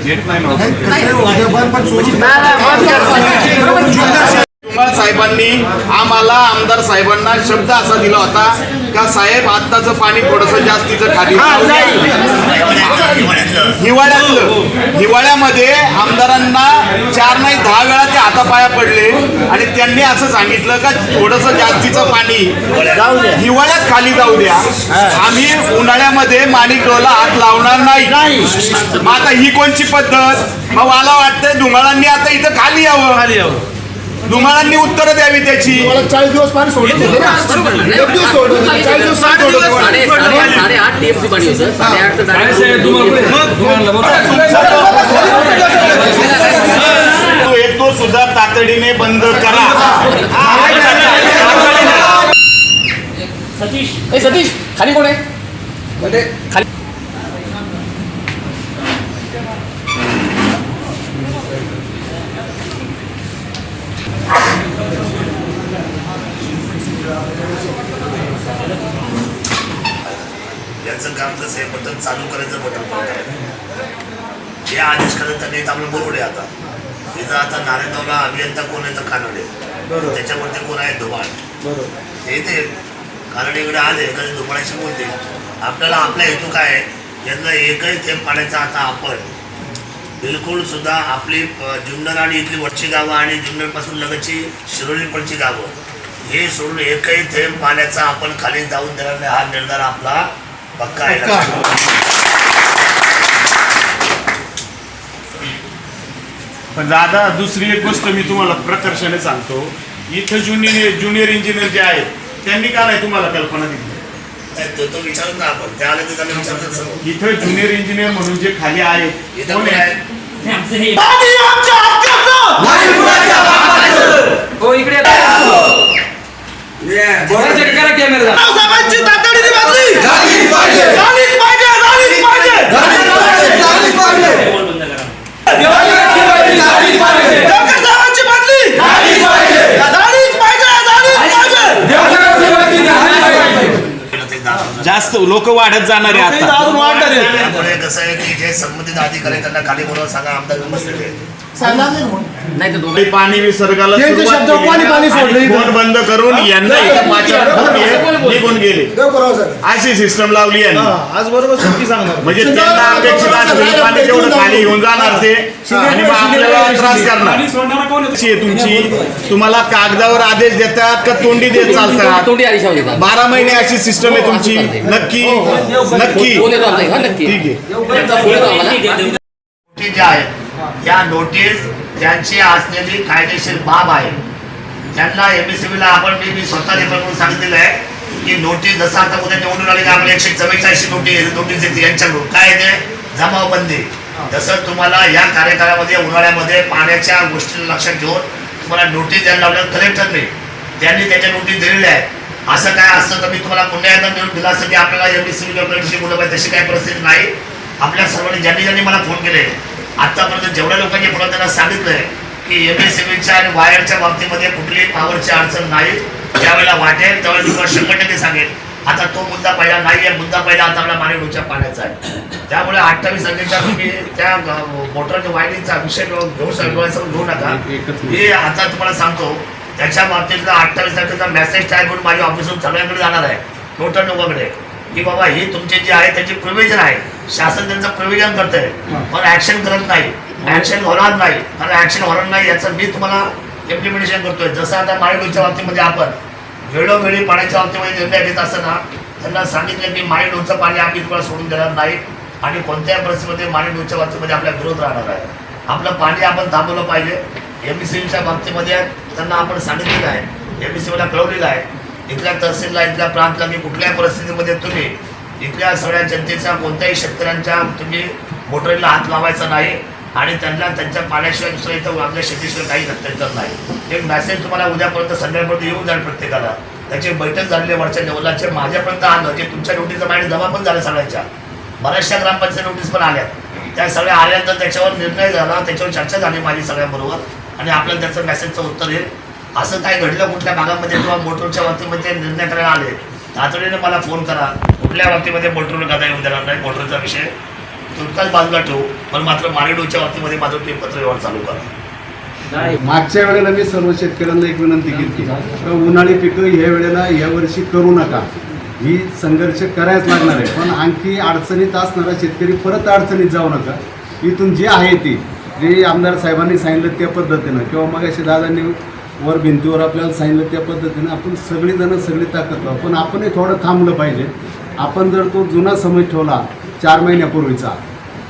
धुमाळ साहेबांनी आम्हाला, आमदार साहेबांना शब्द असा दिला होता का साहेब आत्ताचं पाणी थोडंसं जास्तीचं खाली, हिवाळ्यामध्ये आमदारांना 4 नाही 10 वेळा ते हातापाया पडले आणि त्यांनी असं सांगितलं का थोडंसं जास्तीचं पाणी हिवाळ्यात खाली जाऊ द्या, आम्ही उन्हाळ्यामध्ये माणिकडोला हात लावणार नाही. मग आता ही कोणची पद्धत? मग मला वाटतंय धुमाळांनी आता इथं खाली यावं, धुमाळांनी उत्तरं द्यावी त्याची. 40 दिवस पाणी सोडलं होतं ना, 1 दिवस सोडलं, 40 दिवस पाणी सोडलं होतं. 8.5 TMC पाणी होतं. 8.5 तो येतो सुद्धा तातडीने बंद करा. सतीश खाली कोण आहे? खाली याचं काम कसं आहे, बटन चालू करायचं, बटन बंद करायचं. हे आदेश करत त्यांनी आपलं बोलवले. आता तिथं आता नारायणगावला अभियंता कोण आहे तर कानडे, त्याच्यावरती कोण आहे धुमाळ, ते कानडेकडे आले कधी धुमाळाशी बोलते. आपल्याला आपला हेतू काय आहे, यांना एकही थेंब पाण्याचा आता आपण बिलकुल सुद्धा आपली जुन्नर आणि इथली वरची गावं आणि जुन्नरपासून लगतची शिरोलीपडची गावं हे सोडून एकही थेंब पाण्याचा आपण खाली जाऊन देणार नाही, हा निर्धार आपला पक्का आहे. पण दादा दुसरी एक गोष्ट मी तुम्हाला प्रकर्षाने सांगतो, इथं ज्युनियर इंजिनियर जे आहेत त्यांनी का नाही तुम्हाला कल्पना दिली? तो विचारत ना आपण, त्या आले त्यांना विचारतात. इथं ज्युनियर इंजिनियर म्हणून जे खाली आहेत इथं कोण आहेत? हो इकडे जास्त लोक वाढत जाणार आहे आता. त्यामुळे कसं आहे की जे संबंधित अधिकारी त्यांना खाली बोलावं सांगा. आमदार बसलेले सांगा नाही म्हणून. नाही तर ते दोघं पाणी विसर्गाला त्यांच्या सुरुवात शब्दावर केली पाणी आणि सोडलं इथं. फोन बंद करून यांना इथं पाचारण करून हे निघून गेले. देव बरोबर साहेब. अशी सिस्टम लावली यांनी आज बरोबर चुकी सांगणार म्हणजे त्यांना अपेक्षित असलेलं पाणी तेवढं खाली घेऊन जाणार ते आणि मग आपल्याला त्रास करणार. कशी आहे तुमची? तुम्हाला कागदावर आदेश देतात का तोंडी देत चालतात? तोंडी आदेशावर येतात. 12 महिने अशी सिस्टम आहे तुमची. नक्की नक्की फोन येतो आमचा, हा, नक्की ठीक आहे. त्यांचा फोन येतो आम्हाला. नोटीस ज्या आहेत त्या नोटीस त्यांची असलेली कायदेशीर बाब आहे. त्यांना MSCBला आपण मी स्वतः रेफर करून सांगितलेलं आहे की नोटीस जसं आता उद्या निवडून आली की आपल्या 144 नोटीस येते यांच्याकडून काय येते जमावबंदी. तसं तुम्हाला या कार्यकाळामध्ये उन्हाळ्यामध्ये पाण्याच्या गोष्टी लक्षात घेऊन तुम्हाला नोटीस द्यायला लावलं कलेक्टरने. त्यांनी त्याच्या नोटीस दिलेल्या आहेत. असं काय असतं तर मी तुम्हाला पुन्हा एकदा निवडून दिला असं की आपल्याला MSCB कलेक्टरशी बोललं पाहिजे, तशी काही परिस्थिती नाही. आपल्या सर्वांनी ज्यांनी मला फोन केले आतापर्यंत जेवढ्या लोकांनी फोन त्यांना सांगितलंय की MSCBच्या आणि वायरच्या बाबतीमध्ये कुठलीही पॉवरची अडचण नाही. ज्यावेळेला वाटेल त्यावेळेला तुम्हाला 100% सांगेल. आता तो मुद्दा पहिला नाही आहे. मुद्दा पहिला आता आपला माणिकडोच्या पाण्याचा आहे. त्यामुळे 28 तारखेच्या तुम्ही त्या मोटरच्या वायरिंगचा विषय घेऊ नका. हे आता तुम्हाला सांगतो त्याच्या बाबतीतला 28 तारखेचा मेसेज टाईप करून माझ्या ऑफिसहून सगळ्यांकडे जाणार आहे टोटल लोकांकडे की बाबा ही तुमची जी आहे त्याची प्रोव्हिजन आहे. शासन त्यांचं प्रोव्हिजन करतंय पण ऍक्शन करत नाही. ऍक्शन होणार नाही. कारण ऍक्शन होणार नाही याचं मी तुम्हाला इम्प्लिमेंटेशन करतोय. जसं आता माळीडोच्या बाबतीमध्ये आपण वेळोवेळी पाण्याच्या बाबतीमध्ये निर्णय घेत असताना त्यांना सांगितलं की माळीडोचं पाणी आम्ही तुम्हाला सोडून देणार नाही आणि कोणत्याही परिस्थितीमध्ये माळीडोच्या बाबतीमध्ये आपला विरोध राहणार आहे. आपलं पाणी आपण थांबवलं पाहिजे. MSCBच्या बाबतीमध्ये त्यांना आपण सांगितलेलं आहे. MSCBला कळवलेलं आहे. इथल्या तहसीलला इथल्या प्रांतला की कुठल्याही परिस्थितीमध्ये तुम्ही इथल्या सगळ्या जनतेच्या कोणत्याही शेतकऱ्यांच्या तुम्ही मोटरीला हात लावायचा नाही आणि त्यांना त्यांच्या पाण्याशिवाय दुसरं इथं आपल्या शेतीशिवाय काही गत्यंतर नाही. एक मेसेज तुम्हाला उद्यापर्यंत संध्याकाळपर्यंत येऊन जाईल प्रत्येकाला. त्याची बैठक झालेली वरच्या लेवलाचे माझ्यापर्यंत आलं जे तुमच्या नोटीसचं माहिती जमा पण झालं सगळ्यांच्या. बऱ्याचशा ग्रामपंचायत नोटीस पण आल्या. त्या सगळ्या आल्यानंतर त्याच्यावर निर्णय झाला, त्याच्यावर चर्चा झाली माझी सगळ्यांबरोबर आणि आपल्याला त्याचं मेसेजचं उत्तर येईल. असं काय घडलं कुठल्या भागामध्ये किंवा मोटरच्या बाबतीमध्ये निर्णय करायला आले तातडीने मला फोन करा. कुठल्या बाबतीमध्ये मोटरला गादा येऊन देणार नाही. मोटरचा विषय तुर्ताच बाजूला ठेवू पण मात्र माळीडोच्या बाबतीमध्ये माझं ते पत्र व्यवहार चालू करा. मागच्या वेळेला मी सर्व शेतकऱ्यांना एक विनंती केली की उन्हाळी पिकं ह्या वेळेला यावर्षी करू नका. ही संघर्ष करायच लागणार आहे पण आणखी अडचणीत असणारा शेतकरी परत अडचणीत जाऊ नका. इथून जे आहे ती जे आमदार साहेबांनी सांगितलं त्या पद्धतीनं किंवा मग असे दादांनी वर भिंतीवर आपल्याला सांगितलं त्या पद्धतीनं आपण सगळीजणं सगळी ताकद लावू. पण आपणही थोडं थांबलं पाहिजे. आपण जर तो जुना समज ठेवला 4 महिन्यापूर्वीचा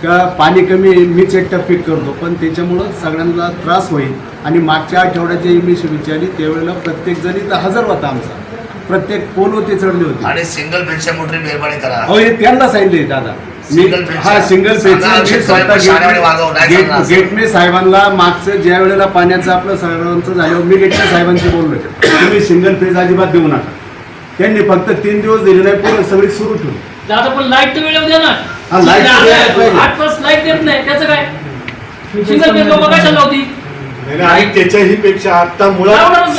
का पाणी कमी आहे मीच एकटा पीक करतो पण त्याच्यामुळं सगळ्यांना त्रास होईल. आणि मागच्या आठवड्याच्या MSCBची आली त्यावेळेला प्रत्येक जण इथं हजर होता. आमचा प्रत्येक पोलवरती चढले होते आणि सिंगल पेजच्या मोटरी मेहरबानी करा. हो हे त्यांना सांगितले दादा मी हा सिंगल गेटमे साहेबांना मागचं ज्या वेळेला पाण्याचं आपलं सर्वांचं झाल्यावर मी गेटमे साहेबांशी बोललोय तुम्ही सिंगल पेज अजिबात देऊ नका. त्यांनी फक्त 3 दिवस दिले नाही पूर्ण सगळी सुरू ठेवली. दादा पण लाईट तर वेळेवर द्या ना. हा, लाईट तर द्यायला पाहिजे. 8 तास लाईट देत नाही त्याचं काय सिंगल पेज लोक कशाला होती आणि त्याच्याही पेक्षा आता मुळात लावणारच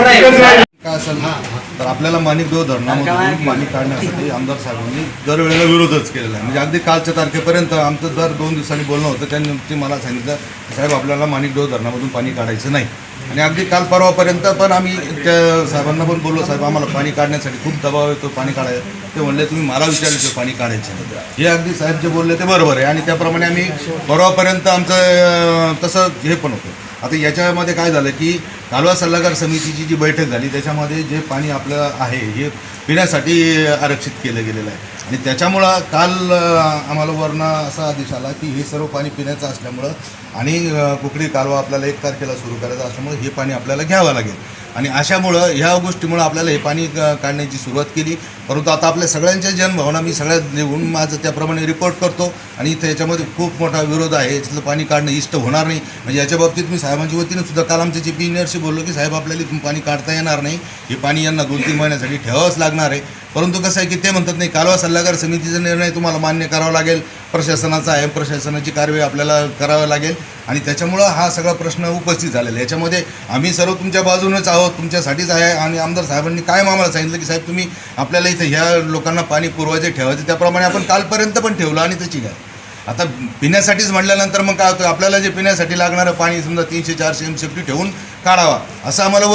नाही. काय असेल ना तर आपल्याला माणिकडोह धरणामधून पाणी काढण्यासाठी आमदार साहेबांनी दरवेळेला विरोधच केलेला आहे. म्हणजे अगदी कालच्या तारखेपर्यंत आमचं दर 2 दिवसांनी बोलणं होतं. त्यांनी ते मला सांगितलं साहेब आपल्याला माणिकडोह धरणामधून पाणी काढायचं नाही. आणि अगदी काल परवापर्यंत पण आम्ही त्या साहेबांना पण बोललो साहेब आम्हाला पाणी काढण्यासाठी खूप दबाव येतो पाणी काढायचं. ते म्हणले तुम्ही मला विचारले पाणी काढायचं. हे अगदी साहेब जे बोलले ते बरोबर आहे आणि त्याप्रमाणे आम्ही परवापर्यंत आमचं तसं हे पण होतं. आता याच्यामध्ये काय झालं की कालवा सल्लागार समितीची जी बैठक झाली त्याच्यामध्ये जे पाणी आपलं आहे हे पिण्यासाठी आरक्षित केलं गेलेलं आहे. आणि त्याच्यामुळं काल आम्हाला वरनं असा आदेश आला की हे सर्व पाणी पिण्याचं असल्यामुळं आणि कुकडी कालवा आपल्याला 1 तारखेला सुरू करायचं असल्यामुळे हे पाणी आपल्याला घ्यावं लागेल. आणि अशामुळं ह्या गोष्टीमुळं आपल्याला हे पाणी काढण्याची सुरुवात केली. परंतु आता आपल्या सगळ्यांच्या जनभावना मी सगळ्यात लिहून माझं त्याप्रमाणे रिपोर्ट करतो आणि इथं याच्यामध्ये खूप मोठा विरोध आहे. याच्यातलं पाणी काढणं इष्ट होणार नाही. म्हणजे याच्या बाबतीत मी साहेबांच्या वतीनं सुद्धा काल आमच्या चिफ इंजिनियरशी बोललो की साहेब आपल्याला इथून पाणी काढता येणार नाही. हे पाणी यांना 2-3 महिन्यासाठी ठेवावंच लागणार आहे. परंतु कसं आहे की ते म्हणतात नाही कालवा सल्लागार समितीचा निर्णय तुम्हाला मान्य करावा लागेल. प्रशासनाचा आहे प्रशासनाची कारवाई आपल्याला करावी लागेल आणि त्याच्यामुळं हा सगळा प्रश्न उपस्थित झालेला आहे. याच्यामध्ये आम्ही सर्व तुमच्या बाजूनच आहोत तुमच्यासाठीच आहे. आणि आमदार साहेबांनी काय आम्हाला सांगितलं की साहेब तुम्ही आपल्याला इथं ह्या लोकांना पाणी पुरवायचे ठेवायचे त्याप्रमाणे आपण कालपर्यंत पण ठेवलं आणि त्याची काय आता पिण्यासाठीच म्हटल्यानंतर मग काय होतं, आपल्याला जे पिण्यासाठी लागणारं पाणी समजा 300-400 MCFT ठेवून काढावा असं आम्हाला